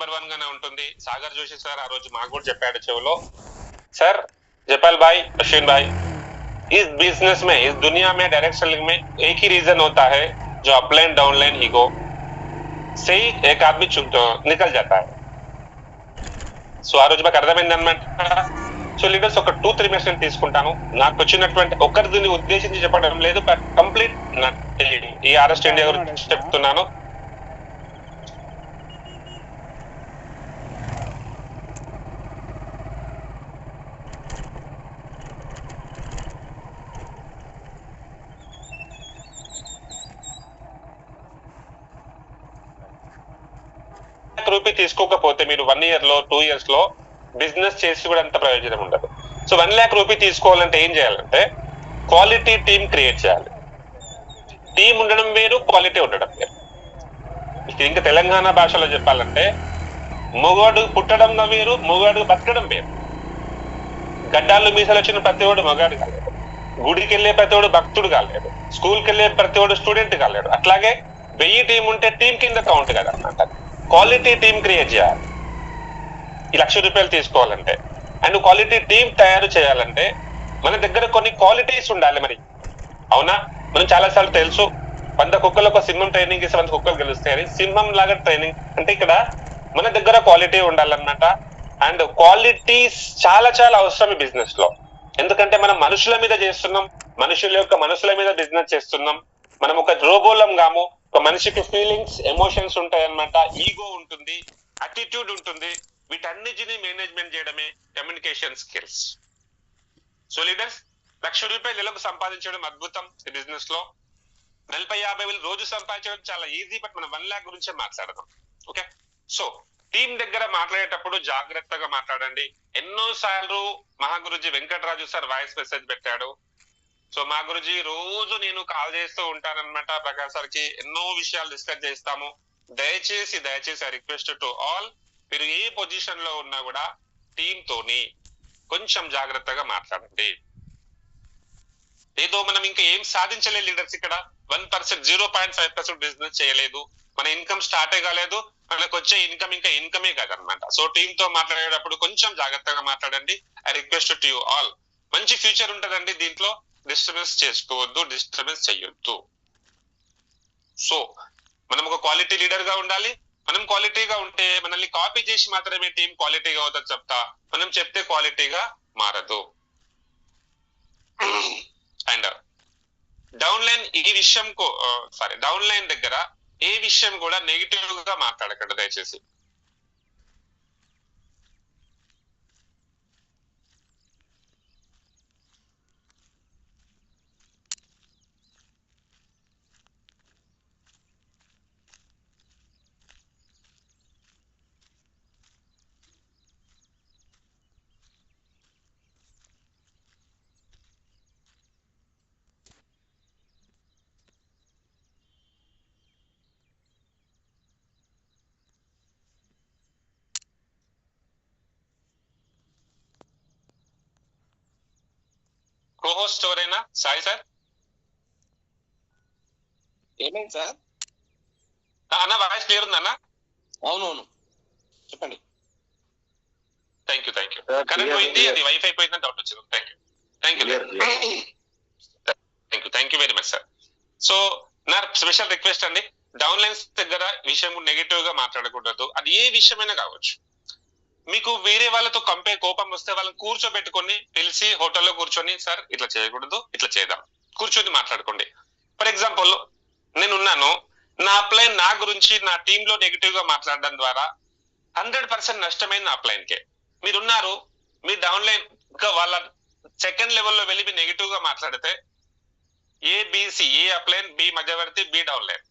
Number 1 గానే ఉంటుంది. Sagar Joshi sir ఆ రోజు మాకు కూడా చెప్పాడు చెవులో, सर जयपाल भाई, अश्विन भाई, इस बिजनेस में, इस दुनिया में, डायरेक्ट सेलिंग में एक ही रीजन होता है, जो अपलाइन डाउनलाइन ईगो से ही एक आदमी निकल जाता है. సో ఆ రోజు మాకు అర్థమైంది అనమాట. సో లీడర్స్ ఒక 2-3 మినిట్స్ తీసుకుంటాను. నాకు వచ్చినటువంటి ఒకరిని ఉద్దేశించి చెప్పడం లేదు, బట్ కంప్లీట్ ఈ ఆర్ఎస్ట్ ఇండియా గురించి చెప్తున్నాను. రూపీ తీసుకోకపోతే మీరు 1 year లో 2 years లో బిజినెస్ చేసి కూడా అంత ప్రయోజనం ఉండదు. సో 1 lakh రూపీ తీసుకోవాలంటే ఏం చేయాలంటే క్వాలిటీ టీమ్ క్రియేట్ చేయాలి. టీం ఉండడం వేరు, క్వాలిటీ ఉండడం వేరు. ఇంకా తెలంగాణ భాషలో చెప్పాలంటే మొగాడు పుట్టడం వేరు, మొగాడు బతకడం వేరు. గడ్డాలు మీసాలు వచ్చిన ప్రతివాడు మగాడు కాలేడు, గుడికి వెళ్ళే ప్రతివాడు భక్తుడు కాలేడు, స్కూల్కి వెళ్ళే ప్రతివాడు స్టూడెంట్ కాలేడు. అట్లాగే 1000 టీం ఉంటే టీం కింద కౌంట్ కదా అన్నమాట. క్వాలిటీ టీం క్రియేట్ చేయాలి ఈ ₹1,00,000 తీసుకోవాలంటే. అండ్ క్వాలిటీ టీం తయారు చేయాలంటే మన దగ్గర కొన్ని క్వాలిటీస్ ఉండాలి. మరి అవునా, మనం చాలా సార్లు తెలుసు 100 కుక్కలకు సింహం ట్రైనింగ్ ఇస్తే 100 కుక్కలు గెలుస్తాయని. సింహం లాగా ట్రైనింగ్ అంటే ఇక్కడ మన దగ్గర క్వాలిటీ ఉండాలన్నమాట. అండ్ క్వాలిటీస్ చాలా చాలా అవసరం ఈ బిజినెస్ లో. ఎందుకంటే మనం మనుషుల మీద చేస్తున్నాం, మనుషుల యొక్క మనసుల మీద బిజినెస్ చేస్తున్నాం. మనం ఒక రోబోలం కాము. ఒక మనిషికి ఫీలింగ్స్, ఎమోషన్స్ ఉంటాయి అన్నమాట, ఈగో ఉంటుంది, అటిట్యూడ్ ఉంటుంది. వీటన్నిటిని మేనేజ్మెంట్ చేయడమే కమ్యూనికేషన్ స్కిల్స్. సో లీడర్స్, ₹1,00,000 నెలకు సంపాదించడం అద్భుతం ఈ బిజినెస్ లో. 40-50 రోజు సంపాదించడం చాలా ఈజీ. బట్ మనం 1 lakh గురించే మాట్లాడదాం. ఓకే, సో టీం దగ్గర మాట్లాడేటప్పుడు జాగ్రత్తగా మాట్లాడండి. ఎన్నో సార్లు Mahaguruji Venkataraju sir voice message పెట్టాడు. సో మా గురుజీ రోజు నేను కాల్ చేస్తూ ఉంటానన్నమాట ప్రకాష్ సార్ కి, ఎన్నో విషయాలు డిస్కస్ చేస్తాము. దయచేసి ఐ రిక్వెస్ట్ టు ఆల్, మీరు ఏ పొజిషన్ లో ఉన్నా కూడా టీమ్ తోని కొంచెం జాగ్రత్తగా మాట్లాడండి. ఏదో మనం ఇంకా ఏం సాధించలేదు లీడర్స్, ఇక్కడ 1%, 0.5% బిజినెస్ చేయలేదు, మన ఇన్కమ్ స్టార్టే కాలేదు, మనకు వచ్చే ఇన్కమ్ ఇంకా ఇన్కమే కాదనమాట. సో టీమ్ తో మాట్లాడేటప్పుడు కొంచెం జాగ్రత్తగా మాట్లాడండి. I request to you all. మంచి ఫ్యూచర్ ఉంటదండి దీంట్లో, డిస్టర్బెన్స్ చేసుకోవద్దు, డిస్టర్బెన్స్ చెయ్యొద్దు. సో మనం ఒక క్వాలిటీ లీడర్ గా ఉండాలి. మనం క్వాలిటీగా ఉంటే మనల్ని కాపీ చేసి మాత్రమే టీం క్వాలిటీగా అవుతుంది చెప్తా, మనం చెప్తే క్వాలిటీగా మారదు. అండ్ డౌన్లైన్ ఈ విషయం డౌన్లైన్ దగ్గర ఏ విషయం కూడా నెగిటివ్ గా మాట్లాడకండి దయచేసి. కోహోస్ట్ ఎవరైనా? సాయి సార్. ఏమైంది సార్? అన్న వాయిస్ క్లియర్ ఉందన్న? అవునవును, చెప్పండి. Thank you. కరెంట్ పోయింది, అది వైఫై పోయిందని డౌట్ వచ్చింది. Thank you very much sir. So నా స్పెషల్ రిక్వెస్ట్ అండి, డౌన్లైన్స్ దగ్గర విషయం నెగిటివ్ గా మాట్లాడకూడదు. అది ఏ విషయమైనా కావచ్చు. మీకు వేరే వాళ్ళతో కోపం వస్తే వాళ్ళని కూర్చోబెట్టుకొని పిలిచి హోటల్లో కూర్చొని, సార్ ఇట్లా చేయకూడదు, ఇట్లా చేద్దాం, కూర్చొని మాట్లాడుకోండి. ఫర్ ఎగ్జాంపుల్ నేనున్నాను, నా అప్లైన్ నా గురించి నా టీమ్ లో నెగిటివ్ గా మాట్లాడడం ద్వారా 100% నష్టమైంది నా అప్లైన్ కే. మీరున్నారు, మీ డౌన్లైన్ వాళ్ళ సెకండ్ లెవెల్లో వెళ్ళి మీరు నెగిటివ్ గా మాట్లాడితే ఏబిసి, ఏ అప్లైన్, బి మధ్యవర్తి, బి డౌన్లైన్.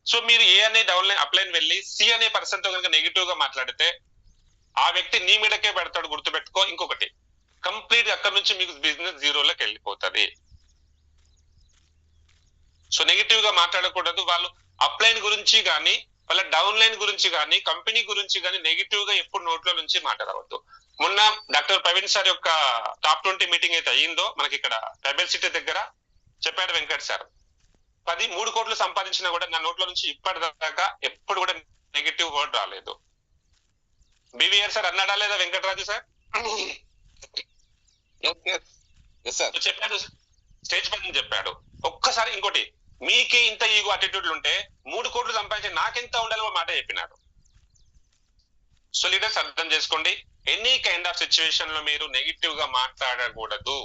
సో మీరు ఏ అనే డౌన్లైన్ అప్లైన్ వెళ్ళి సి అనే పర్సన్ తో కనుక నెగిటివ్ గా మాట్లాడితే ఆ వ్యక్తి నీ మీదకే పెడతాడు. గుర్తుపెట్టుకో. ఇంకొకటి, కంప్లీట్ అక్కడ నుంచి మీకు బిజినెస్ జీరోలోకి వెళ్ళిపోతుంది. సో నెగిటివ్ గా మాట్లాడకూడదు. వాళ్ళు అప్లైన్ గురించి కానీ, వాళ్ళ డౌన్ లైన్ గురించి కానీ, కంపెనీ గురించి కానీ నెగిటివ్ గా ఎప్పుడు నోట్లో నుంచి మాట్లాడవద్దు. మొన్న డాక్టర్ ప్రవీణ్ సార్ యొక్క టాప్ 20 మీటింగ్ అయితే అయ్యిందో మనకి ఇక్కడ ట్రైబల్ సిటీ దగ్గర, చెప్పాడు వెంకట్ సార్, 3 కోట్లు సంపాదించినా కూడా నా నోట్లో నుంచి ఇప్పటిదాకా ఎప్పుడు కూడా నెగిటివ్ వర్డ్ రాలేదు. బీవీఆర్ సార్ అన్నాడా లేదా వెంకటరాజు సార్? చెప్పాడు, స్టేజ్ పైన చెప్పాడు. ఒక్కసారి ఇంకోటి, మీకే ఇంత ఈగో అటిట్యూడ్లు ఉంటే 3 కోట్లు సంపాదించి నాకెంత ఉండాలో మాట చెప్పినారు. సో లీడర్స్ అర్థం చేసుకోండి, ఎనీ కైండ్ ఆఫ్ సిచ్యువేషన్ లో మీరు నెగిటివ్ గా మాట్లాడకూడదు.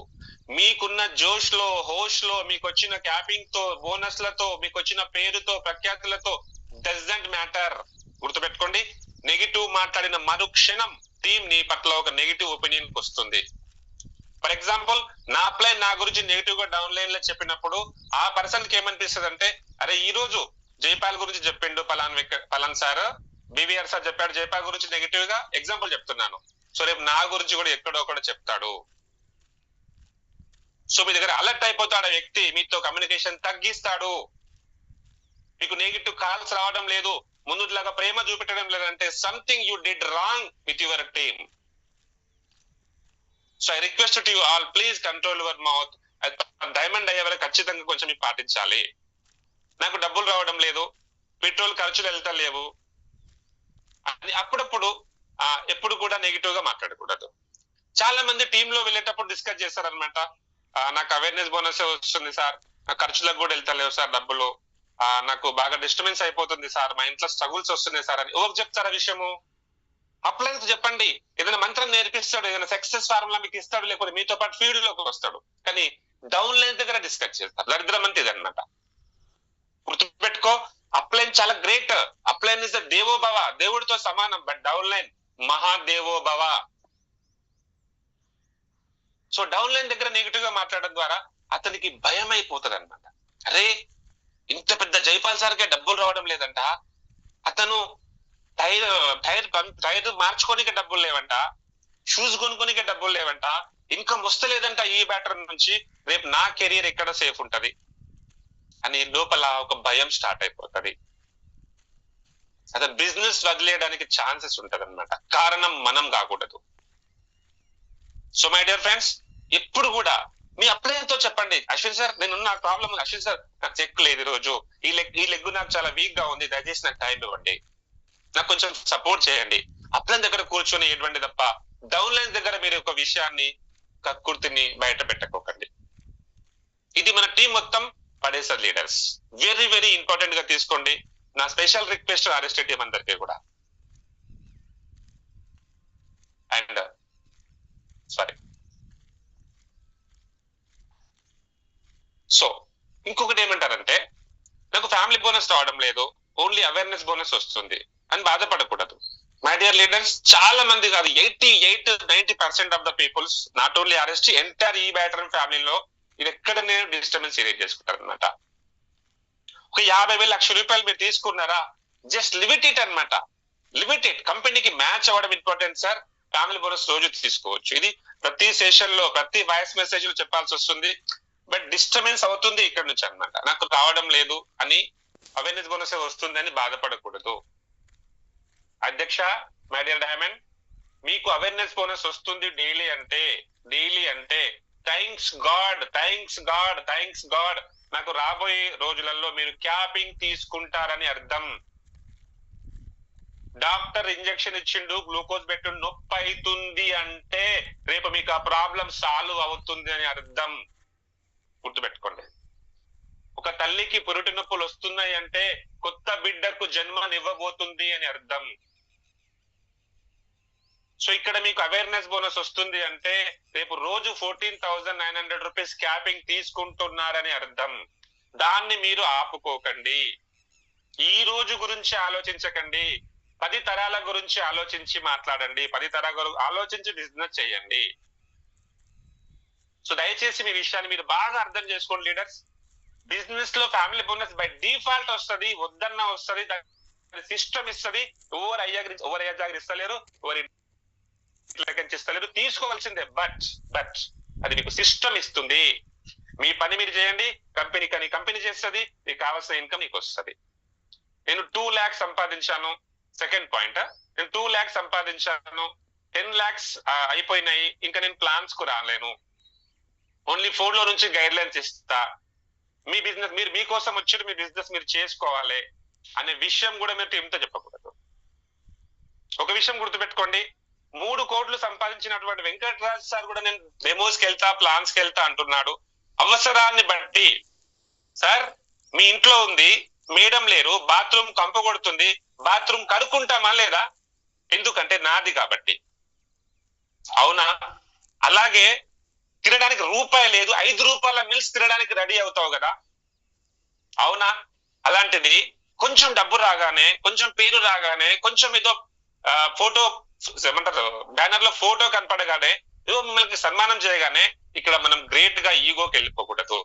మీకున్న జోష్ లో, హోష్ లో, మీకు వచ్చిన క్యాపింగ్ తో, బోనస్లతో, మీకు వచ్చిన పేరుతో, ప్రఖ్యాతులతో డజంట్ మ్యాటర్. గుర్తుపెట్టుకోండి, నెగిటివ్ మాట్లాడిన మరుక్షణం టీం నీ పట్ల ఒక నెగిటివ్ ఒపీనియన్ వస్తుంది. ఫర్ ఎగ్జాంపుల్, నా అప్లైన్ నా గురించి నెగిటివ్ గా డౌన్ లైన్ లో చెప్పినప్పుడు ఆ పర్సన్ కి ఏమనిపిస్తుంది అంటే, అరే ఈ రోజు జైపాల్ గురించి చెప్పిండు పలాన్ సార్, బీవీఆర్ సార్ చెప్పాడు జైపాల్ గురించి నెగిటివ్ గా, ఎగ్జాంపుల్ చెప్తున్నాను. సో రేపు నా గురించి కూడా ఎక్కడో ఒకటి చెప్తాడు. సో మీ దగ్గర అలర్ట్ అయిపోతాడు ఆ వ్యక్తి, మీతో కమ్యూనికేషన్ తగ్గిస్తాడు. మీకు నెగిటివ్ కాల్స్ రావడం లేదు, ముందులాగా ప్రేమ చూపెట్టడం లేదంటే something you did wrong with your team. So I request to you all, please control your mouth. Diamond అయ్యే వరకు ఖచ్చితంగా కొంచెం మీరు పాటించాలి. నాకు డబ్బులు రావడం లేదు, పెట్రోల్ ఖర్చులు వెళ్తా లేవు అని అప్పుడప్పుడు ఎప్పుడు కూడా నెగిటివ్ గా మాట్లాడకూడదు. చాలా మంది టీమ్ లో వెళ్ళేటప్పుడు డిస్కస్ చేస్తారనమాట, నాకు అవేర్నెస్ బోనస్ వస్తుంది సార్, నా ఖర్చులకు కూడా వెళ్తా లేవు సార్ డబ్బులు, నాకు బాగా డిస్టర్బెన్స్ అయిపోతుంది సార్, మా ఇంట్లో స్ట్రగుల్స్ వస్తున్నాయి సార్ అని ఎవరికి చెప్తారా విషయము? అప్లైన్స్ చెప్పండి, ఏదైనా మంత్రం నేర్పిస్తాడు, ఏదైనా సక్సెస్ ఫార్ములా మీకు ఇస్తాడు, లేకపోతే మీతో పాటు ఫీల్డ్ లోకి వస్తాడు. కానీ డౌన్ లైన్ దగ్గర డిస్కస్ చేస్తారు. దరిద్రం అంతే ఇదన్నమాట. గుర్తుపెట్టుకో, అప్లైన్ చాలా గ్రేట్. అప్లైన్ ఇస్ ద దేవో భవ, దేవుడితో సమానం. బట్ డౌన్ లైన్ మహాదేవో భవ. సో డౌన్ లైన్ దగ్గర నెగిటివ్ గా మాట్లాడడం ద్వారా అతనికి భయం అయిపోతుంది అనమాట. అరే ఇంత పెద్ద జైపాల్ సార్కే డబ్బులు రావడం లేదంట, అతను టైర్ మార్చుకోనికే డబ్బులు లేవంట, షూస్ కొనుక్కోనికే డబ్బులు లేవంట, ఇన్కమ్ వస్తలేదంట ఈ బ్యాటర్ నుంచి, రేపు నా కెరీర్ ఎక్కడ సేఫ్ ఉంటది అని లోపల ఒక భయం స్టార్ట్ అయిపోతుంది. అతను బిజినెస్ వదిలేయడానికి ఛాన్సెస్ ఉంటది అనమాట. కారణం మనం కాకూడదు. సో మై డియర్ ఫ్రెండ్స్, ఎప్పుడు కూడా మీ అప్లైన్ తో చెప్పండి, అశ్విన్ సార్ నేనున్న ప్రాబ్లం ఉంది, అశ్విన్ సార్ నాకు చెక్ లేదు ఈ రోజు, ఈ లెగ్ నాకు చాలా వీక్ గా ఉంది, దయచేసి నాకు టైం ఇవ్వండి, నాకు కొంచెం సపోర్ట్ చేయండి. అప్లైన్ దగ్గర కూర్చొని ఎటువంటి తప్ప డౌన్ లైన్ దగ్గర మీరు ఒక విషయాన్ని కక్కుర్తిని బయట పెట్టకోకండి. ఇది మన టీం మొత్తం పడేసారు లీడర్స్. వెరీ వెరీ ఇంపార్టెంట్ గా తీసుకోండి. నా స్పెషల్ రిక్వెస్ట్ ఆర్ఎస్టీ టీం అందరికీ కూడా. అండ్ సారీ, సో ఇంకొకటి ఏమంటారంటే, నాకు ఫ్యామిలీ బోనస్ రావడం లేదు, ఓన్లీ అవేర్నెస్ బోనస్ వస్తుంది అని బాధపడకూడదు. మై డియర్ లీడర్స్, చాలా మంది కాదు, 88-90% of the peoples, not only RST, entire ఈ బ్యాటరీ ఫ్యామిలీలో ఇది ఎక్కడనే డిస్టర్బెన్స్ క్రియేట్ చేసుకుంటారు అనమాట. ఒక 50,000 లక్షల రూపాయలు మీరు తీసుకున్నారా, జస్ట్ లిమిట్ ఇట్ అనమాట. Limit it. కంపెనీకి మ్యాచ్ అవ్వడం ఇంపార్టెంట్ సార్. ఫ్యామిలీ బోనస్ రోజు తీసుకోవచ్చు. ఇది ప్రతి సెషన్ లో, ప్రతి వాయిస్ మెసేజ్ లో చెప్పాల్సి వస్తుంది. బట్ డిస్టర్బెన్స్ అవుతుంది ఇక్కడ నుంచి అనమాట. నాకు రావడం లేదు అని, అవేర్నెస్ బోనస్ వస్తుంది అని బాధపడకూడదు. అధ్యక్ష, మై డియర్ డైమండ్, మీకు అవేర్నెస్ బోనస్ వస్తుంది డైలీ అంటే thanks God, thanks God, thanks God. నాకు రాబోయే రోజులలో మీరు క్యాపింగ్ తీసుకుంటారని అర్థం. డాక్టర్ ఇంజెక్షన్ ఇచ్చిండు, గ్లూకోజ్ పెట్టు, నొప్పి అవుతుంది అంటే రేపు మీకు ఆ ప్రాబ్లం సాల్వ్ అవుతుంది అని అర్థం. గుర్తుపెట్టుకోండి. ఒక తల్లికి పురుటి నొప్పులు వస్తున్నాయి అంటే కొత్త బిడ్డకు జన్మనివ్వబోతుంది అని అర్థం. సో ఇక్కడ మీకు అవేర్నెస్ బోనస్ వస్తుంది అంటే రేపు రోజు 14,900 రూపీస్ క్యాపింగ్ తీసుకుంటున్నారని అర్థం. దాన్ని మీరు ఆపుకోకండి. ఈ రోజు గురించి ఆలోచించకండి, 10 తరాల గురించి ఆలోచించి మాట్లాడండి, 10 తరాల ఆలోచించి బిజినెస్ చేయండి. సో దయచేసి మీ విషయాన్ని మీరు బాగా అర్థం చేసుకోండి లీడర్స్. బిజినెస్ లో ఫ్యామిలీ బోనస్ బై డిఫాల్ట్ వస్తుంది, వద్దన్న వస్తుంది, సిస్టమ్ ఇస్తుంది. ఎవరు అయ్యా జాగ్రత్త ఇస్తలేరు, ఎవరి ఇస్తలేరు, తీసుకోవాల్సిందే. బట్ అది మీకు సిస్టమ్ ఇస్తుంది. మీ పని మీరు చేయండి, కంపెనీ చేస్తుంది, మీకు కావాల్సిన ఇన్కమ్ మీకు వస్తుంది. నేను 2 lakhs సంపాదించాను. సెకండ్ పాయింట్, నేను 2 lakhs సంపాదించాను, 10 lakhs అయిపోయినాయి, ఇంకా నేను ప్లాన్స్ కు రాలేను, ఓన్లీ 4 లో నుంచి గైడ్ లైన్స్ ఇస్తా. మీ బిజినెస్ మీరు మీకోసం వచ్చి మీ బిజినెస్ మీరు చేసుకోవాలి అనే విషయం కూడా మీరు టీంతో చెప్పకూడదు. ఒక విషయం గుర్తుపెట్టుకోండి, 3 కోట్లు సంపాదించినటువంటి వెంకటరాజ్ సార్ కూడా నేను డెమోస్ కి వెళ్తా, ప్లాన్స్ కి వెళ్తా అంటున్నాడు. అవసరాన్ని బట్టి సార్ మీ ఇంట్లో ఉంది, మేడం లేరు, బాత్రూమ్ కంప కొడుతుంది, బాత్రూమ్ కడుక్కుంటామా లేదా? ఎందుకంటే నాది కాబట్టి. అవునా? అలాగే తినడానికి రూపాయి లేదు, 5 రూపాయల మిల్స్ తినడానికి రెడీ అవుతావు కదా, అవునా? అలాంటిది కొంచెం డబ్బు రాగానే, కొంచెం పేరు రాగానే, కొంచెం ఏదో ఫోటో ఏమంటారు బ్యానర్ లో ఫోటో కనపడగానే, ఏదో మిమ్మల్ని సన్మానం చేయగానే ఇక్కడ మనం గ్రేట్ గా ఈగోకి వెళ్ళిపోకూడదు.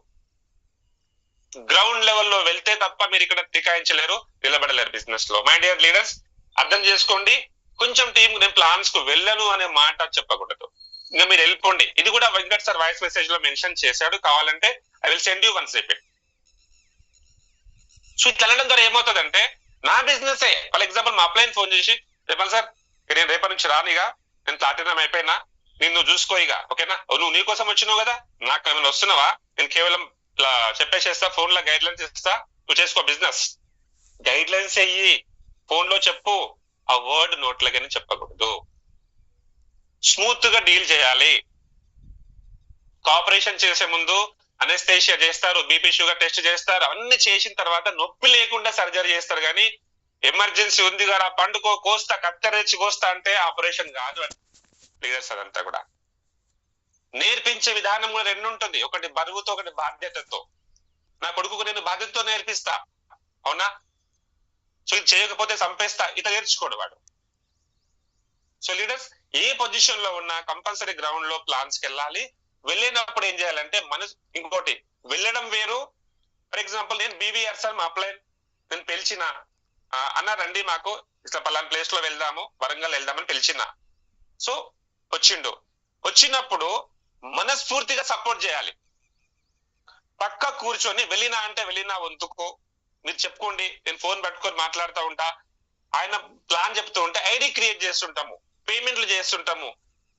గ్రౌండ్ లెవెల్లో వెళ్తే తప్ప మీరు ఇక్కడ టికాయించలేరు, నిలబడలేరు బిజినెస్ లో. మై డియర్ లీడర్స్, అర్థం చేసుకోండి. కొంచెం టీం నేను ప్లాన్స్ కు వెళ్ళను అనే మాట చెప్పకూడదు. ఇంకా మీరు వెళ్ళిపోండి. ఇది కూడా వెంకట్ సార్ వాయిస్ మెసేజ్ లో మెన్షన్ చేశాడు, కావాలంటే I will send you once repeat. So ఇట్లా వెళ్ళడం ద్వారా ఏమవుతుందంటే, నా బిజినెస్ ఫర్ ఎగ్జాంపుల్ మా అప్లైన్ ఫోన్ చేసి, చెప్పాలి సార్ నేను రేపటి నుంచి రానిగా, నేను ప్లాటినం అయిపోయినా, నిన్ను చూసుకో ఇక, ఓకేనా? నువ్వు నీ కోసం వచ్చినావు కదా, నాకు ఏమైనా వస్తున్నావా? నేను కేవలం ఇట్లా చెప్పేసేస్తా, ఫోన్ లో గైడ్ లైన్స్ ఇస్తా, నువ్వు చేసుకో బిజినెస్. గైడ్ లైన్స్ అయ్యి ఫోన్ లో చెప్పు, ఆ వర్డ్ నోట్లగానే చెప్పకూడదు. స్మూత్ గా డీల్ చేయాలి. కోఆపరేషన్ చేసే ముందు అనెస్థేషియా చేస్తారు, బీపీ షుగర్ టెస్ట్ చేస్తారు, అన్ని చేసిన తర్వాత నొప్పి లేకుండా సర్జరీ చేస్తారు. కానీ ఎమర్జెన్సీ ఉంది కదా, పండుకో, కోస్తా, కత్తెరచి కోస్తా అంటే ఆపరేషన్ కాదు అని లీడర్స్. అదంతా కూడా నేర్పించే విధానం కూడా 2 ఉంటుంది, ఒకటి బరువుతో, ఒకటి బాధ్యతతో. నా కొడుకుకు నేను బాధ్యతతో నేర్పిస్తా, అవునా? సో ఇది చేయకపోతే చంపేస్తా, ఇట్లా నేర్చుకోడు వాడు. సో లీడర్స్, ఏ పొజిషన్ లో ఉన్నా కంపల్సరీ గ్రౌండ్ లో ప్లాన్స్ కి వెళ్ళాలి. వెళ్ళినప్పుడు ఏం చేయాలంటే ఇంకోటి వెళ్ళడం వేరు. ఫర్ ఎగ్జాంపుల్ నేను బీవీఆర్ సార్ మా అప్లైన్ నేను పిలిచిన, అన్న రండి మాకు ఇట్లా పలానా ప్లేస్ లో వెళ్దాము, వరంగల్ వెళ్దామని పిలిచిన. సో వచ్చిండు. వచ్చినప్పుడు మనస్ఫూర్తిగా సపోర్ట్ చేయాలి. పక్క కూర్చొని వెళ్ళినా అంటే వెళ్ళినా వంతుకు మీరు చెప్పుకోండి, నేను ఫోన్ పట్టుకొని మాట్లాడుతూ ఉంటా, ఆయన ప్లాన్ చెప్తూ ఉంటే ఐడి క్రియేట్ చేస్తుంటాము, పేమెంట్లు చేస్తుంటాము.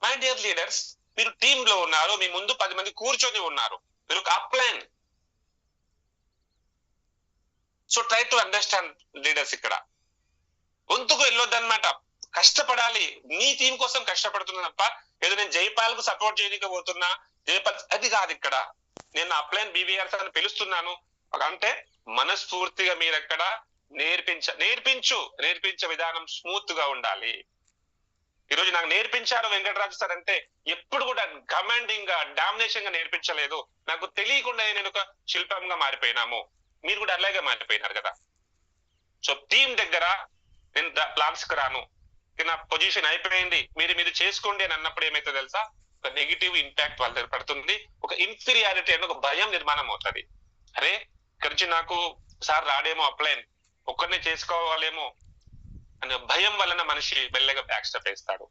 మై డియర్ లీడర్స్, మీరు టీమ్ లో ఉన్నారు, మీ ముందు 10 మంది కూర్చొని ఉన్నారు, మీరు ఒక upline. So try to understand leaders. ఇక్కడ వంతుకు వెళ్ళొద్దన్నమాట, కష్టపడాలి. మీ టీం కోసం కష్టపడుతున్నా తప్ప ఏదో నేను జైపాల్ కు సపోర్ట్ చేయకపోతున్నా, జైపాల్ అది కాదు. ఇక్కడ నేను అప్లైన్ బీవీఆర్ అని పిలుస్తున్నాను అంటే మనస్ఫూర్తిగా మీరు ఎక్కడ నేర్పించే విధానం స్మూత్ గా ఉండాలి. ఈరోజు నాకు నేర్పించారు వెంకటరాజు సార్ అంటే ఎప్పుడు కూడా కమాండింగ్ గా, డామినేషన్ గా నేర్పించలేదు. నాకు తెలియకుండా నేను ఒక శిల్పంగా మారిపోయినాము, మీరు కూడా అలాగే మారిపోయినారు కదా. సో టీం దగ్గర నేను ప్లాన్స్ కి రాను, నా పొజిషన్ అయిపోయింది, మీరు చేసుకోండి అని అన్నప్పుడు ఏమైతే తెలుసా, ఒక నెగిటివ్ ఇంపాక్ట్ వాళ్ళ దగ్గర పడుతుంది, ఒక ఇన్ఫీరియారిటీ అని ఒక భయం నిర్మాణం అవుతుంది. అరే ఇక్కడి నుంచి నాకు సార్ రాడేమో, అప్లైన్ ఒక్కరినే చేసుకోవాలేమో అనే భయం వలన మనిషి మెల్లగా బ్యాక్ స్టెప్ వేస్తాడు.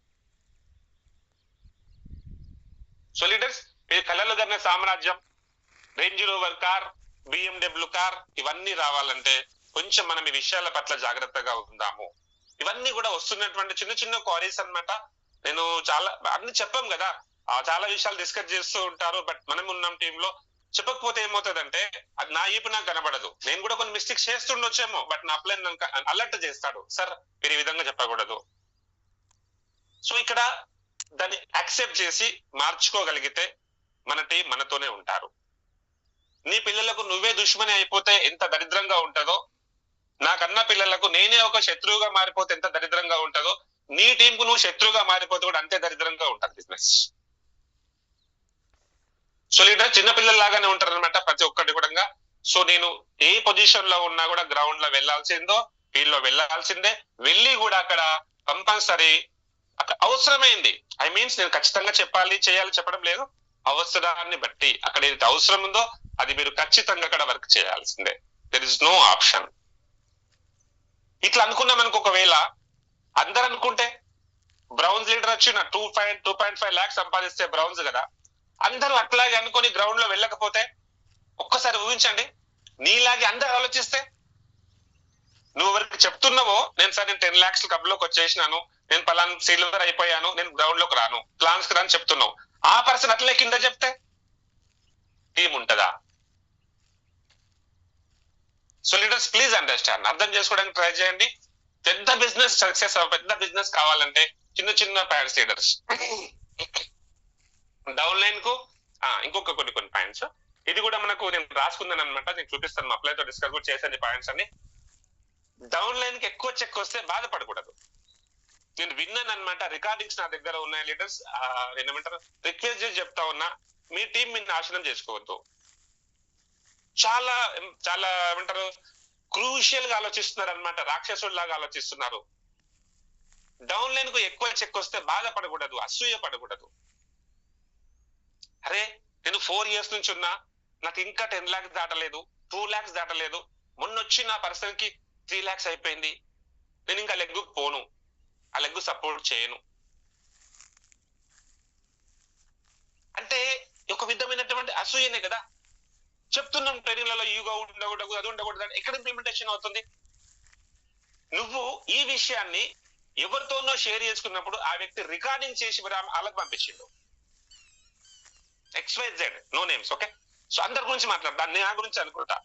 సో లీడర్స్, మీరు కళలు కన్న సామ్రాజ్యం, range rover car, BMW car, ఇవన్నీ రావాలంటే కొంచెం మనం ఈ విషయాల పట్ల జాగ్రత్తగా ఉందాము. ఇవన్నీ కూడా వస్తున్నటువంటి చిన్న చిన్న క్వారీస్ అన్నమాట. నేను చాలా అన్ని చెప్పాం కదా, చాలా విషయాలు డిస్కస్ చేస్తూ ఉంటారు. బట్ మనం ఉన్నాం టీమ్ లో, చెప్పకపోతే ఏమవుతుందంటే అది నా ఈపు నాకు కనబడదు. నేను కూడా కొన్ని మిస్టేక్స్ చేస్తుండొచ్చేమో, బట్ నా అప్లైన్ అలర్ట్ చేస్తాడు, సార్ మీరు ఈ విధంగా చెప్పకూడదు. సో ఇక్కడ దాన్ని యాక్సెప్ట్ చేసి మార్చుకోగలిగితే మన టీం మనతోనే ఉంటారు. నీ పిల్లలకు నువ్వే దుష్మని అయిపోతే ఎంత దరిద్రంగా ఉంటుందో, నాకన్నా పిల్లలకు నేనే ఒక శత్రువుగా మారిపోతే ఎంత దరిద్రంగా ఉంటుందో, నీ టీం కు నువ్వు శత్రువుగా మారిపోతే కూడా అంతే దరిద్రంగా ఉంటుంది బిజినెస్. సో లీడర్ చిన్న పిల్లల్లాగానే ఉంటారు అనమాట ప్రతి ఒక్కటి కూడా. సో నేను ఏ పొజిషన్ లో ఉన్నా కూడా గ్రౌండ్ లో వెళ్లాల్సిందో, ఫీల్డ్ లో వెళ్లాల్సిందే. వెళ్ళి కూడా అక్కడ కంపల్సరీ అవసరమైంది, ఐ మీన్స్ నేను ఖచ్చితంగా చెప్పాలి చేయాలి చెప్పడం లేదు, అవసరాన్ని బట్టి అక్కడ ఏదైతే అవసరం ఉందో అది మీరు ఖచ్చితంగా అక్కడ వర్క్ చేయాల్సిందే. There is no option. ఇట్లా అనుకున్నాం అనుకో, ఒకవేళ అందరు అనుకుంటే బ్రౌన్స్ లీడర్ వచ్చి నా 2.5 lakhs సంపాదిస్తే బ్రౌన్స్ కదా, అందరూ అట్లాగే అనుకొని గ్రౌండ్ లో వెళ్ళకపోతే ఒక్కసారి ఊహించండి, నీలాగే అందరు ఆలోచిస్తే. నువ్వు ఎవరికి చెప్తున్నావో నేను సార్ నేను 10 lakhs క్లబ్లోకి వచ్చేసినాను, నేను పలానా సిల్వర్ అయిపోయాను, నేను గ్రౌండ్ లోకి రాను, ప్లాన్స్ కి రాని చెప్తున్నావు, ఆ పర్సన్ అట్లే కింద చెప్తే టీం ఉంటదా? సో లీడర్స్ ప్లీజ్ అండర్స్టాండ్, అర్థం చేసుకోవడానికి ట్రై చేయండి. పెద్ద బిజినెస్ సక్సెస్ పెద్ద బిజినెస్ కావాలంటే చిన్న చిన్న పాయింట్స్ లీడర్స్. డౌన్ లైన్ కు ఇంకొక కొన్ని పాయింట్స్. ఇది కూడా మనకు నేను రాసుకుందాను అనమాట, నేను చూపిస్తాను, మా అప్లైతో డిస్కస్ కూడా చేశాను ఈ పాయింట్స్ అన్ని. డౌన్ లైన్ కి ఎక్కువ చెక్ వస్తే బాధపడకూడదు. నేను విన్నాను అనమాట, రికార్డింగ్స్ నా దగ్గర ఉన్నాయి లీడర్స్. ఏమంటారు, రిక్వెస్ట్ చేసి చెప్తా ఉన్నా, మీ టీం మీరు నాశనం చేసుకోవద్దు. చాలా చాలా ఏమంటారు, క్రూషియల్ గా ఆలోచిస్తున్నారు అనమాట, రాక్షసుడు లాగా ఆలోచిస్తున్నారు. డౌన్ లైన్ కు ఎక్కువ చెక్ వస్తే బాధపడకూడదు, అసూయ పడకూడదు. అరే నేను 4 years నుంచి ఉన్నా, నాకు ఇంకా 10 lakhs దాటలేదు, 2 lakhs దాటలేదు, మొన్న వచ్చి నా పర్సన్ కి 3 lakhs అయిపోయింది, నేను ఇంకా లెగ్గు పోను, ఆ లెగ్గు సపోర్ట్ చేయను అంటే ఒక విధమైనటువంటి అసూయనే కదా. చెప్తున్నాం ట్రైనింగ్లలో ఈగో ఉండకూడదు, అది ఉండకూడదు, ఎక్కడ ఇంప్లిమెంటేషన్ అవుతుంది? నువ్వు ఈ విషయాన్ని ఎవరితోనో షేర్ చేసుకున్నప్పుడు ఆ వ్యక్తి రికార్డింగ్ చేసి వాళ్ళకి పంపించిండు, XYZ, no names, okay. So అందరి గురించి మాట్లాడతా, నా గురించి అనుకుంటా.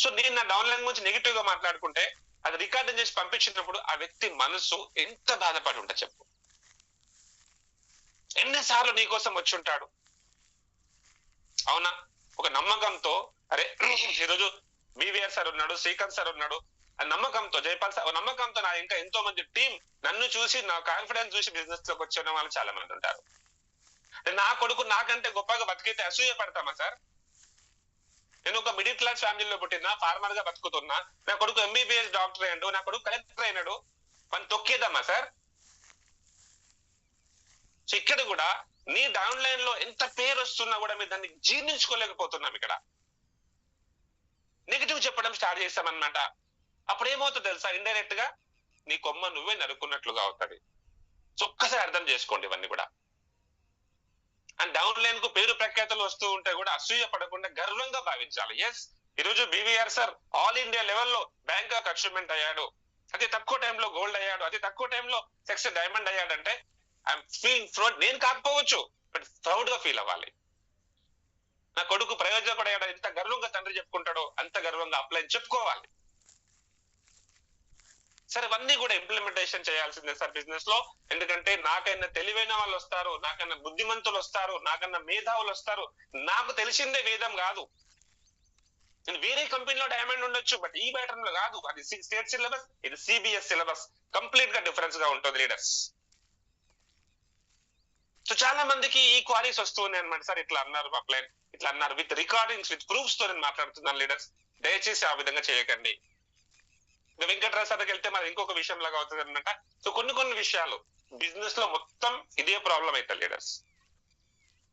సో నేను నా డౌన్ లైన్ గురించి నెగిటివ్ గా మాట్లాడుకుంటే అది రికార్డింగ్ చేసి పంపించినప్పుడు ఆ వ్యక్తి మనసు ఎంత బాధపడి ఉంటా చెప్పు. ఎన్నిసార్లు నీ కోసం వచ్చి ఉంటాడు, అవునా? ఒక నమ్మకంతో, అరే ఈరోజు BVR సార్ ఉన్నాడు, శ్రీకాంత్ సార్ ఉన్నాడు, ఆ నమ్మకంతో, జైపాల్ సార్ నమ్మకంతో నా ఇంకా ఎంతో మంది టీం నన్ను చూసి, నా కాన్ఫిడెన్స్ చూసి బిజినెస్ లోకి వచ్చిన వాళ్ళు చాలా మంది ఉంటారు. నా కొడుకు నాకంటే గొప్పగా బతికితే అసూయ పడతామా సార్? నేను ఒక మిడిల్ క్లాస్ ఫ్యామిలీలో పుట్టినా, ఫార్మర్ గా బతుకుతున్నా, నా కొడుకు MBBS డాక్టర్ అయ్యాడు, నా కొడుకు కలెక్టర్ అయినాడు, మనం తొక్కేదమ్మా సార్? సో ఇక్కడ కూడా నీ డౌన్ లైన్ లో ఎంత పేరు వస్తున్నా కూడా మీరు దాన్ని జీర్ణించుకోలేకపోతున్నాం. ఇక్కడ నెగిటివ్ చెప్పడం స్టార్ట్ చేస్తామన్నమాట. అప్పుడు ఏమవుతుంది తెలుసా, ఇండైరెక్ట్ గా నీ కొమ్మ నువ్వే నరుక్కున్నట్లుగా అవుతుంది. సో ఒక్కసారి అర్థం చేసుకోండి ఇవన్నీ కూడా. అండ్ డౌన్ లైన్ కు పేరు ప్రఖ్యాతలు వస్తూ ఉంటే కూడా అసూయ పడకుండా గర్వంగా భావించాలి. ఎస్, ఈరోజు BVR సార్ ఆల్ ఇండియా లెవెల్లో బ్యాంకాక్ అచీవ్మెంట్ అయ్యాడు, అతి తక్కువ టైంలో గోల్డ్ అయ్యాడు, అతి తక్కువ టైంలో సెక్స్ డైమండ్ అయ్యాడంటే ఐఎమ్ ఫీలింగ్ ప్రౌడ్. నేను కాకపోవచ్చు, బట్ ప్రౌడ్ గా ఫీల్ అవ్వాలి. నా కొడుకు ప్రయోజనపడయ్యాడు, ఎంత గర్వంగా తండ్రి చెప్పుకుంటాడో అంత గర్వంగా అప్లైన్ చెప్పుకోవాలి. సరే, ఇవన్నీ కూడా ఇంప్లిమెంటేషన్ చేయాల్సిందే సార్ బిజినెస్ లో. ఎందుకంటే నాకైనా తెలివైన వాళ్ళు వస్తారు, నాకన్నా బుద్ధిమంతులు వస్తారు, నాకన్నా మేధావులు వస్తారు. నాకు తెలిసిందే వేదం కాదు. నేను వేరే కంపెనీలో డైమండ్ ఉండొచ్చు, బట్ ఈ ప్యాటర్న్ లో కాదు. అది స్టేట్ సిలబస్, ఇది CBS సిలబస్, కంప్లీట్ గా డిఫరెన్స్ గా ఉంటుంది లీడర్స్. సో చాలా మందికి ఈ క్వారీస్ వస్తూ ఉన్నాయి అనమాట, సార్ ఇట్లా అన్నారు అప్లైన్, ఇట్లా అన్నారు, విత్ రికార్డింగ్స్, విత్ ప్రూఫ్స్ తో నేను మాట్లాడుతున్నాను లీడర్స్. దయచేసి ఆ విధంగా చేయకండి. వెంకటరావు సార్కి వెళ్తే మరి ఇంకొక విషయం లాగా అవుతుంది అనమాట. సో కొన్ని విషయాలు బిజినెస్ లో మొత్తం ఇదే ప్రాబ్లం అవుతుంది లీడర్స్.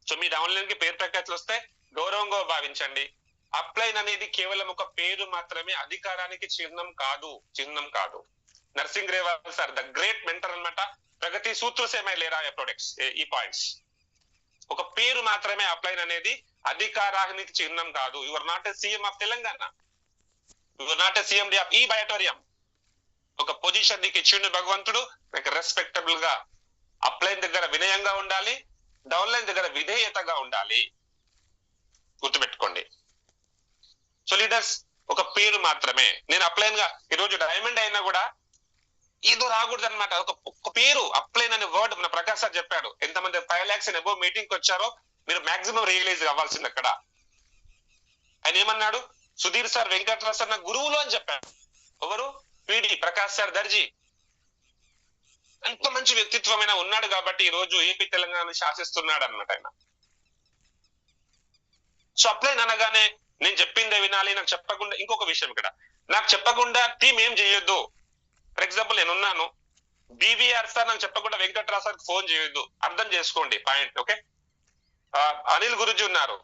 సో మీ డౌన్ లైన్ కి పేరు ప్రఖ్యాతులు వస్తే గౌరవంగా భావించండి. అప్లైన్ అనేది కేవలం ఒక పేరు మాత్రమే, అధికారానికి చిహ్నం కాదు. Narsing Rewal sir the great mentor అనమాట. ప్రగతి సూత్ర సేమై లేరా ప్రొడక్ట్స్, ఈ పాయింట్స్. ఒక పేరు మాత్రమే అప్లైన్ అనేది, అధికారానికి చిహ్నం కాదు. You are not a CM of Telangana, you are not a CMD of ఈ బయోటోరియం. ఒక పొజిషన్ నీకు ఇచ్చిండు భగవంతుడు, నీకు రెస్పెక్టబుల్ గా అప్లైన్ దగ్గర వినయంగా ఉండాలి, డౌన్ లైన్ దగ్గర విధేయతగా ఉండాలి. గుర్తుపెట్టుకోండి. సో లీడర్స్, ఒక పేరు మాత్రమే. నేను అప్లైన్ గా ఈరోజు డైమండ్ అయినా కూడా ఏదో రాకూడదు అనమాట. ఒక పేరు అప్లైన్ అనే వర్డ్ మన ప్రకాష్ సార్ చెప్పాడు. ఎంతమంది 5 lakhs అండ్ అబోవ్ మీటింగ్ కి వచ్చారో మీరు మాక్సిమం రియలైజ్ అవ్వాల్సింది అక్కడ. ఆయన ఏమన్నాడు, సుధీర్ సార్, వెంకటరావు సార్ నా గురువులు అని చెప్పాడు. ఎవరు? PD ప్రకాష్ సార్ దర్జీ. ఎంత మంచి వ్యక్తిత్వమైన ఉన్నాడు కాబట్టి ఈ రోజు ఏపీ తెలంగాణ శాసిస్తున్నాడు అన్నమాట ఆయన. సో అప్లైన్ అనగానే నేను చెప్పిందే వినాలి, నాకు చెప్పకుండా. ఇంకొక విషయం ఇక్కడ, నాకు చెప్పకుండా టీం ఏం చేయొద్దు. ఫర్ ఎగ్జాంపుల్ నేనున్నాను, BVR సార్ నాకు చెప్పకుండా వెంకటరావు సార్ ఫోన్ చేయొద్దు. అర్థం చేసుకోండి పాయింట్, ఓకే. అనిల్ గురుజీ ఉన్నారు,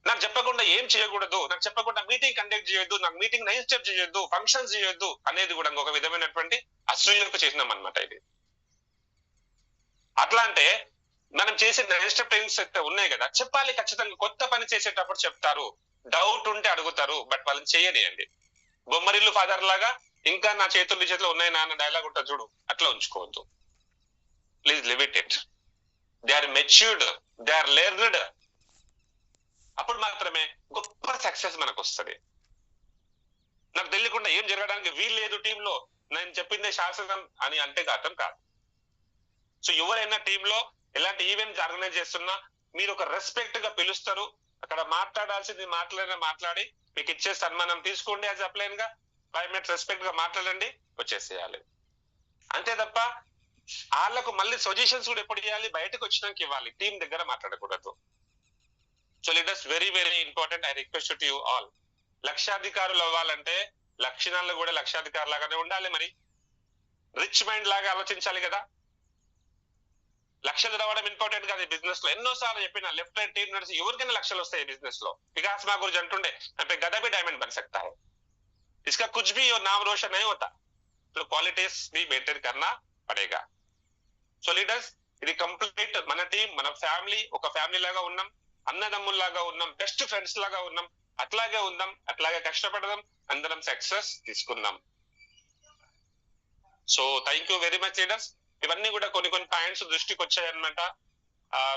నాకు చెప్పకుండా ఏం చేయకూడదు, నాకు చెప్పకుండా మీటింగ్ కండక్ట్ చేయొద్దు, నాకు మీటింగ్ 9 steps చేయొద్దు, ఫంక్షన్స్ చేయొద్దు అనేది కూడా ఒక విధమైనటువంటి అసూయకు చిహ్నం అనమాట ఇది. అట్లా అంటే మనం చేసే 9 step ట్రైనింగ్స్ అయితే ఉన్నాయి కదా, చెప్పాలి ఖచ్చితంగా. కొత్త పని చేసేటప్పుడు చెప్తారు, డౌట్ ఉంటే అడుగుతారు, బట్ వాళ్ళని చేయనియండి. బొమ్మరిల్లు ఫాదర్ లాగా ఇంకా నా చేతుల్లో ఉన్నాయి నాన్న డైలాగ్ ఉంటుంది చూడు, అట్లా ఉంచుకోవద్దు. Please leave it. They are matured, they are learned. అప్పుడు మాత్రమే గొప్ప సక్సెస్ మనకు వస్తుంది. నాకు తెలియకుండా ఏం జరగడానికి వీలు లేదు టీంలో. నేను చెప్పిందే శాసనం అని అంటే అర్థం కాదు. సో ఎవరైనా టీంలో ఎలాంటి ఈవెంట్స్ ఆర్గనైజ్ చేస్తున్నా మీరు ఒక రెస్పెక్ట్ గా పిలుస్తారు, అక్కడ మాట్లాడాల్సింది మాట్లాడి మీకు ఇచ్చే సన్మానం తీసుకోండి, యాజ్ అప్లైన్ గా 5 minutes రెస్పెక్ట్ గా మాట్లాడండి, వచ్చేసేయాలి. అంతే తప్ప వాళ్ళకు మళ్ళీ సజెషన్స్ కూడా ఎప్పుడు ఇవ్వాలి, బయటకు వచ్చినాక ఇవ్వాలి, టీం దగ్గర మాట్లాడకూడదు. So leaders very very important. I request to you all, లక్షాధికారులు అవ్వాలంటే లక్షణాలు కూడా లక్షాధికారు లాగానే ఉండాలి. మరి రిచ్ మైండ్ లాగా ఆలోచించాలి కదా. లక్షలు రావడం ఇంపార్టెంట్ కాదు బిజినెస్ లో. ఎన్నోసార్లు చెప్పిన లెఫ్ట్ రైట్ టీం నడిచి ఎవరికైనా లక్షలు వస్తాయి బిజినెస్ లో. వికాస్ మా గురించి అంటుండే గదా भी डायमंड बन सकता है, इसका कुछ भी नाम रोशन नहीं होता, तो क्वालिटीज भी मेंटेन करना पड़ेगा. సో లీడర్స్, ఇది కంప్లీట్ మన టీం, మన ఫ్యామిలీ, ఒక ఫ్యామిలీ లాగా ఉన్నాం, అన్నదమ్ముల్లాగా ఉన్నాం, బెస్ట్ ఫ్రెండ్స్ లాగా ఉన్నాం. అట్లాగే ఉందాం, అట్లాగే కష్టపడదాం, అందరం సక్సెస్ తీసుకుందాం. So thank you very much leaders. ఇవన్నీ కూడా కొన్ని పాయింట్స్ దృష్టికి వచ్చాయన్నమాట.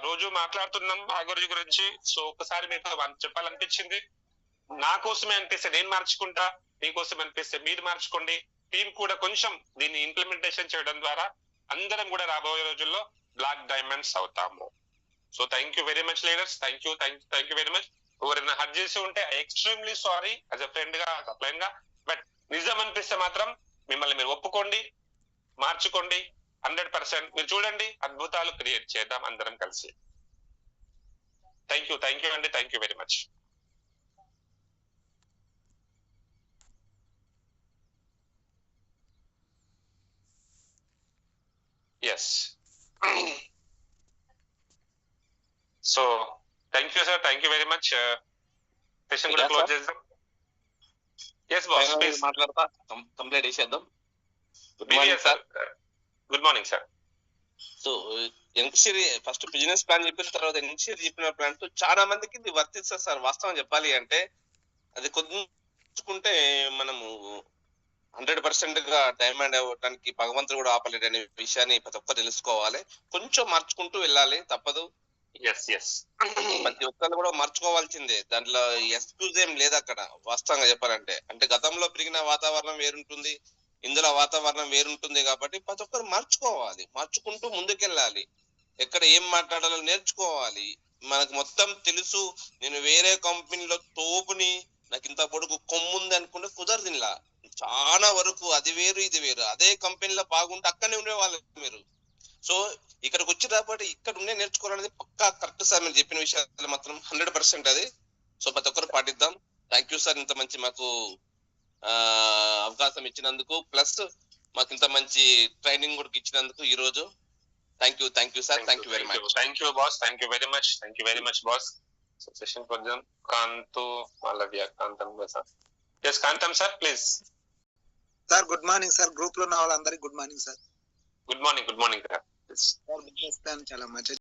రోజు మాట్లాడుతున్నాం మా గురించి. సో ఒకసారి మీకు చెప్పాలనిపించింది, నా కోసమే అనిపిస్తే నేను మార్చుకుంటా, మీకోసం అనిపిస్తే మీరు మార్చుకోండి. టీం కూడా కొంచెం దీన్ని ఇంప్లిమెంటేషన్ చేయడం ద్వారా అందరం కూడా రాబోయే రోజుల్లో బ్లాక్ డైమండ్స్ అవుతాము. So thank you very much leaders. Thank you very much. ఎవరైనా హర్ట్ చేసి ఉంటే I extremely sorry as a friend గా, అప్లైన్ గా. బట్ నిజం అనిపిస్తే మాత్రం మిమ్మల్ని మీరు ఒప్పుకోండి, మార్చుకోండి. 100% మీరు చూడండి, అద్భుతాలు క్రియేట్ చేద్దాం అందరం కలిసి. థ్యాంక్ యూ అండి. Thank you very much. Yes. So thank you sir, thank you very much. Session కూడా క్లోజ్ చేద్దాం. ఎస్ బాస్, ప్లీజ్ మాట్లాడతా, కంప్లీట్ చేసేద్దాం. Good morning sir. సో ఎన్సిరి ఫస్ట్ బిజినెస్ ప్లాన్ చెప్పిన తర్వాత ఎన్సిరి చెప్పిన ప్లాన్ తో చాలా మందికి ఇది వర్తిస్తుంది సార్. వాస్తవం చెప్పాలి అంటే అది కొద్దించుకుంటే మనము 100% గా డైమండ్ అవ్వడానికి భగవంతుడు కూడా ఆపలేడు అనే విషయాన్ని ప్రతి ఒక్కరు తెలుసుకోవాలి. కొంచెం మార్చుకుంటూ వెళ్ళాలి, తప్పదు. ప్రతి ఒక్కరు కూడా మార్చుకోవాల్సిందే, దాంట్లో ఎక్స్క్యూజ్ ఏం లేదు అక్కడ. వాస్తవంగా చెప్పాలంటే అంటే గతంలో పెరిగిన వాతావరణం వేరుంటుంది, ఇందులో వాతావరణం వేరుంటుంది. కాబట్టి ప్రతి ఒక్కరు మార్చుకోవాలి, మార్చుకుంటూ ముందుకెళ్ళాలి. ఎక్కడ ఏం మాట్లాడాలో నేర్చుకోవాలి. మనకు మొత్తం తెలుసు, నేను వేరే కంపెనీలో తోపుని, నాకు ఇంత పొడుగు కొమ్ముంది అనుకుంటే కుదరదు. ఇలా చాలా వరకు అది వేరు ఇది వేరు. అదే కంపెనీలో బాగుంటే అక్కడనే ఉండేవాళ్ళు మీరు. సో ఇక్కడికి వచ్చి కాబట్టి ఇక్కడ ఉండే నేర్చుకోవాలనేది పక్కా కరెక్ట్ సార్. మీరు చెప్పిన విషయాలు మాత్రం 100% అది. సో ప్రతి ఒక్కరు పాటిద్దాం. థ్యాంక్ యూ సార్, ఇంత మంచి మాకు అవకాశం ఇచ్చినందుకు, ప్లస్ మాకు ఇంత మంచి ట్రైనింగ్ కూడా ఇచ్చినందుకు ఈ రోజు. Thank you sir. Thank you very much. Thank you boss. Thank you very much boss. Session కొంచెం కాంతు Malviya Kantham sir. Yes Kantham sir, please. Sir good morning sir. Group లో ఉన్న వాళ్ళందరికీ good morning sir. Good morning sir. Business plan చాలా మంచి